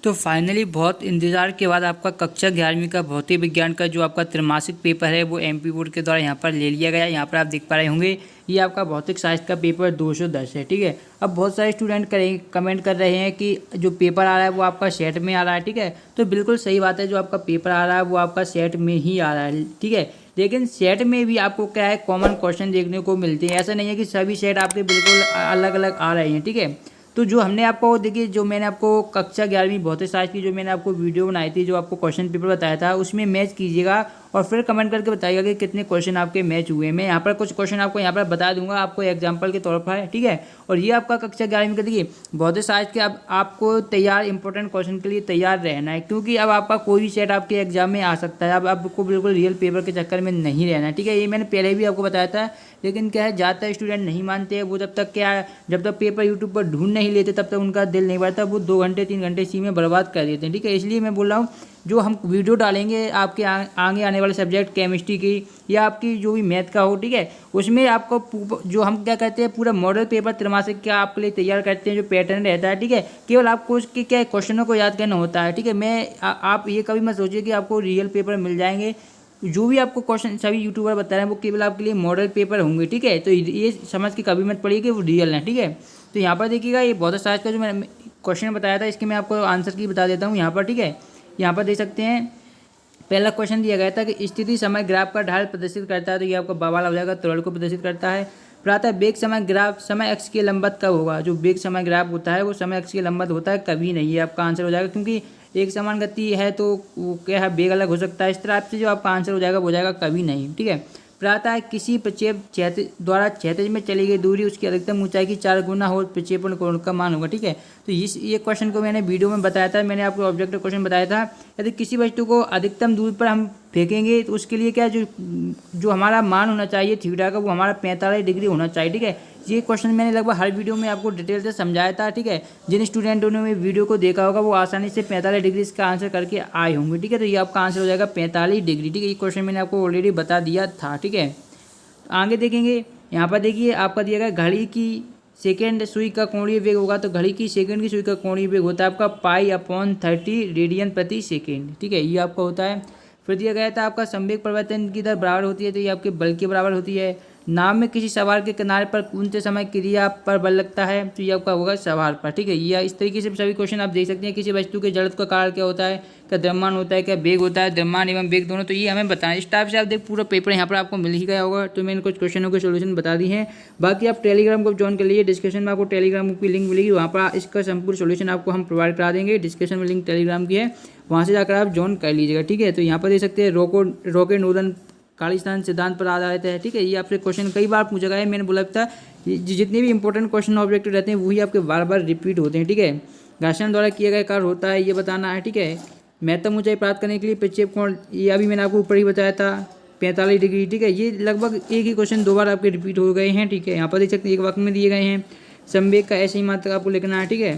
तो फाइनली बहुत इंतज़ार के बाद आपका कक्षा 11वीं का भौतिक विज्ञान का जो आपका त्रैमासिक पेपर है वो एमपी बोर्ड के द्वारा यहाँ पर ले लिया गया। यहाँ पर आप देख पा रहे होंगे ये आपका भौतिक शास्त्र का पेपर 210 है। ठीक है, अब बहुत सारे स्टूडेंट कमेंट कर रहे हैं कि जो पेपर आ रहा है वो आपका सेट में आ रहा है। ठीक है, तो बिल्कुल सही बात है, जो आपका पेपर आ रहा है वो आपका सेट में ही आ रहा है। ठीक है, लेकिन सेट में भी आपको क्या है, कॉमन क्वेश्चन देखने को मिलते हैं। ऐसा नहीं है कि सभी सेट आपके बिल्कुल अलग अलग आ रहे हैं। ठीक है, तो जो हमने आपको देखिए, जो मैंने आपको कक्षा 11वीं भौतिक शास्त्र की जो मैंने आपको वीडियो बनाई थी, जो आपको क्वेश्चन पेपर बताया था, उसमें मैच कीजिएगा और फिर कमेंट करके बताइएगा कि कितने क्वेश्चन आपके मैच हुए। मैं यहाँ पर कुछ क्वेश्चन आपको यहाँ पर बता दूंगा, आपको एग्जांपल के तौर पर है। ठीक है, और ये आपका कक्षा 11वीं का देखिए भौतिक शास्त्र के अब आपको तैयार इंपॉर्टेंट क्वेश्चन के लिए तैयार रहना है, क्योंकि अब आपका कोई भी सेट आपके एग्जाम में आ सकता है। अब आपको बिल्कुल रियल पेपर के चक्कर में नहीं रहना है। ठीक है, ये मैंने पहले भी आपको बताया था, लेकिन क्या है, ज़्यादातर स्टूडेंट नहीं मानते हैं। वो जब तक क्या है, जब तक पेपर यूट्यूब पर ढूंढ नहीं लेते तब तक उनका दिल नहीं बढ़ता, वो 2 घंटे 3 घंटे इसी में बर्बाद कर देते हैं। ठीक है, इसलिए मैं बोल रहा हूँ जो हम वीडियो डालेंगे आपके आगे आने वाले सब्जेक्ट केमिस्ट्री की या आपकी जो भी मैथ का हो, ठीक है, उसमें आपको जो हम क्या करते हैं, पूरा मॉडल पेपर त्रैमासिक क्या आपके लिए तैयार करते हैं, जो पैटर्न रहता है। ठीक है, केवल आपको उसके क्या क्वेश्चनों को याद करना होता है। ठीक है, आप ये कभी मत सोचिए कि आपको रियल पेपर मिल जाएंगे। जो भी आपको क्वेश्चन सभी यूट्यूबर बता रहे हैं वो केवल आपके लिए मॉडल पेपर होंगे। ठीक है, तो ये समझ के कभी मत पड़िए कि वो रियल है। ठीक है, तो यहाँ पर देखिएगा, ये भौतिक शास्त्र का जो मैंने क्वेश्चन बताया था, इसके मैं आपको आंसर की बता देता हूँ यहाँ पर। ठीक है, यहाँ पर देख सकते हैं, पहला क्वेश्चन दिया गया था कि स्थिति समय ग्राफ का ढाल प्रदर्शित करता है, तो ये आपका बवाल हो जाएगा, त्वरण को प्रदर्शित करता है। प्रातः वेग समय ग्राफ समय अक्ष के लंबवत कब होगा? जो वेग समय ग्राफ होता है वो समय अक्ष के लंबवत होता है, कभी नहीं। है आपका आंसर हो जाएगा, क्योंकि एक समान गति है तो वो क्या है, वेग अलग हो सकता है। इस तरह से जो आपका आंसर हो जाएगा वो हो जाएगा कभी नहीं। ठीक है, प्रातः किसी प्रक्षेप द्वारा क्षैतिज में चली गई दूरी उसकी अधिकतम ऊंचाई की 4 गुना हो प्रक्षेपण कोण का मान होगा। ठीक है, तो ये क्वेश्चन को मैंने वीडियो में बताया था, मैंने आपको ऑब्जेक्टिव क्वेश्चन बताया था। यदि किसी वस्तु को अधिकतम दूरी पर हम फेंकेंगे तो उसके लिए क्या जो हमारा मान होना चाहिए थीटा का, वो हमारा 45 डिग्री होना चाहिए। ठीक है, ये क्वेश्चन मैंने लगभग हर वीडियो में आपको डिटेल से समझाया था। ठीक है, जिन स्टूडेंटों ने वीडियो को देखा होगा वो आसानी से 45 डिग्री इसका आंसर करके आए होंगे। ठीक है, तो ये आपका आंसर हो जाएगा 45 डिग्री। ठीक है, ये क्वेश्चन मैंने आपको ऑलरेडी बता दिया था। ठीक है, आगे देखेंगे, यहाँ पर देखिए आपका दिया गया घड़ी की सेकेंड सुई का कोणीय वेग होगा, तो घड़ी की सेकेंड की सुई का कोणीय वेग होता है आपका π/30 रेडियन प्रति सेकेंड। ठीक है, ये आपका होता है। फिर दिया गया था आपका संवेग परिवर्तन की दर बराबर होती है, तो ये आपके बल के बराबर होती है। नाव में किसी सवार के किनारे पर कूदते समय क्रिया पर बल लगता है, तो ये आपका होगा सवार पर। ठीक है, ये इस तरीके से सभी क्वेश्चन आप देख सकते हैं। किसी वस्तु के जड़त्व का कारण क्या होता है, क्या द्रव्यमान होता है, क्या वेग होता है, द्रव्यमान एवं वेग दोनों, तो ये हमें बताएं। इस टाइप से आप देख पूरा पेपर यहाँ पर आपको मिल ही गया होगा। तो मैंने कुछ क्वेश्चनों के सोल्यूशन बता दिए हैं। बाकी आप टेलीग्राम को ज्वाइन कर लीजिए, डिस्क्रिप्शन में आपको टेलीग्राम की लिंक मिलेगी, वहाँ पर इसका संपूर्ण सोल्यूशन आपको हम प्रोवाइड करा देंगे। डिस्क्रिप्शन में लिंक टेलीग्राम की है, वहाँ से जाकर आप ज्वाइन कर लीजिएगा। ठीक है, तो यहाँ पर देख सकते हैं रॉकेट नोदन खालिस्तान सिद्धांत पर आधारित है। ठीक है, ये आपसे क्वेश्चन कई बार पूछा गया है। मैंने बोला था जितने भी इंपॉर्टेंट क्वेश्चन ऑब्जेक्टिव रहते हैं वही आपके बार बार रिपीट होते हैं। ठीक है, घर्षण द्वारा किया गया कार्य होता है, ये बताना है। ठीक है, महत्तम ऊंचाई प्राप्त करने के लिए प्रक्षेप कोण, ये अभी मैंने आपको ऊपर ही बताया था 45 डिग्री। ठीक है, ये लगभग एक ही क्वेश्चन 2 बार आपके रिपीट हो गए हैं। ठीक है, यहाँ पर देख सकते हैं एक वाक्य में दिए गए हैं। संवेग का ऐसे ही मात्रा आपको लिखना है। ठीक है,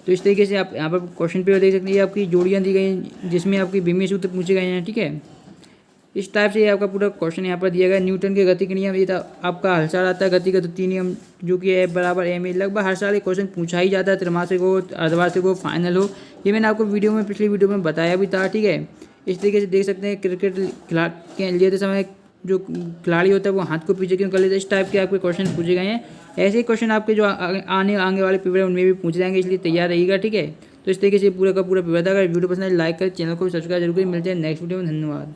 तो इस तरीके से आप यहाँ पर क्वेश्चन पेपर देख सकते हैं। ये आपकी जोड़ियाँ दी गई हैं जिसमें आपके विमीय सूत्र पूछे गए हैं। ठीक है, इस टाइप से आपका पूरा क्वेश्चन यहाँ पर दिया गया। न्यूटन के गति के नियम, ये था आपका हर साल आता है। गति का द्वितीय नियम जो कि F = ma, लगभग हर साल ये क्वेश्चन पूछा ही जाता है, त्रैमासिक हो, अर्धवार्षिक हो, फाइनल हो। ये मैंने आपको पिछली वीडियो में बताया भी था। ठीक है, इस तरीके से देख सकते हैं। क्रिकेट लेते समय जो खिलाड़ी होता है वो हाथ को पीछे क्यों कर लेते हैं, इस टाइप के आपके क्वेश्चन पूछे गए हैं। ऐसे ही क्वेश्चन आपके जो आगे वाले पेपर उनमें भी पूछ जाएंगे, इसलिए तैयार रहिएगा। ठीक है, तो इस तरीके से पूरा का पूरा पेपर था। अगर वीडियो पसंद है लाइक करें, चैनल को सब्सक्राइब जरूर करें। मिलते हैं नेक्स्ट वीडियो में, धन्यवाद।